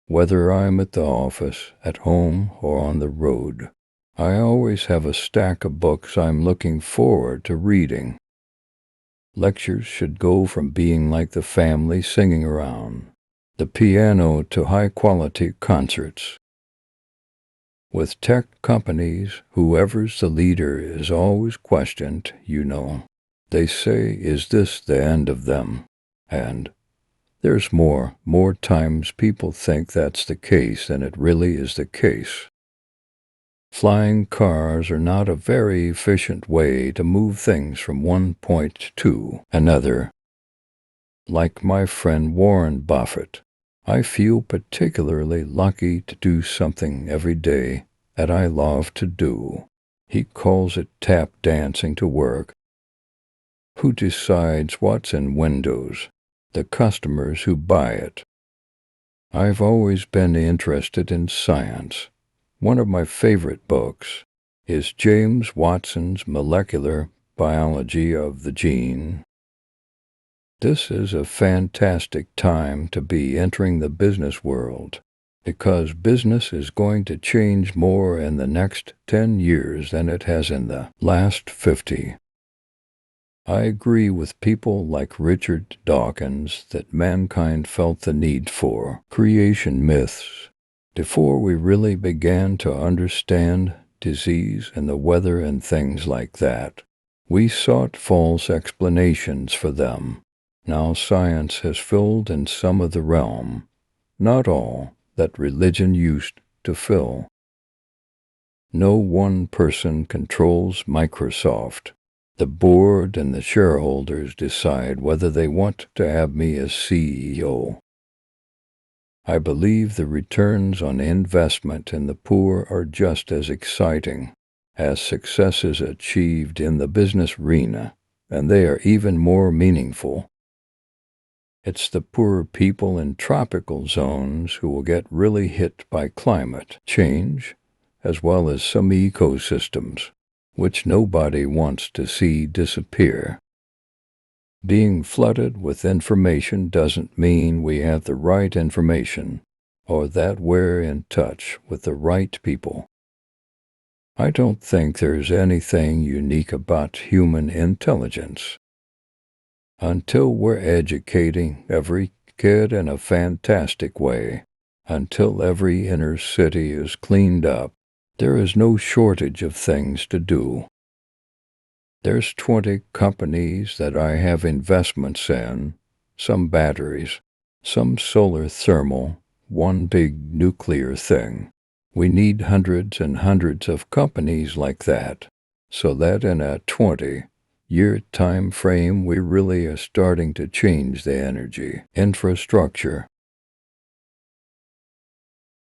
Whether I'm at the office, at home, or on the road, I always have a stack of books I'm looking forward to reading. Lectures should go from being like the family singing around the piano to high-quality concerts. With tech companies, whoever's the leader is always questioned, They say, is this the end of them? And there's more times people think that's the case than it really is the case. Flying cars are not a very efficient way to move things from one point to another. Like my friend Warren Buffett, I feel particularly lucky to do something every day that I love to do. He calls it tap dancing to work. Who decides what's in Windows? The customers who buy it. I've always been interested in science. One of my favorite books is James Watson's Molecular Biology of the Gene. This is a fantastic time to be entering the business world, because business is going to change more in the next 10 years than it has in the last 50. I agree with people like Richard Dawkins that mankind felt the need for creation myths before we really began to understand disease and the weather and things like that. We sought false explanations for them. Now science has filled in some of the realm, not all, that religion used to fill. No one person controls Microsoft. The board and the shareholders decide whether they want to have me as CEO. I believe the returns on investment in the poor are just as exciting as successes achieved in the business arena, and they are even more meaningful. It's the poor people in tropical zones who will get really hit by climate change, as well as some ecosystems, which nobody wants to see disappear. Being flooded with information doesn't mean we have the right information, or that we're in touch with the right people. I don't think there's anything unique about human intelligence. Until we're educating every kid in a fantastic way, until every inner city is cleaned up, there is no shortage of things to do. There's 20 companies that I have investments in, some batteries, some solar thermal, one big nuclear thing. We need hundreds and hundreds of companies like that, so that in a 20-year time frame we really are starting to change the energy infrastructure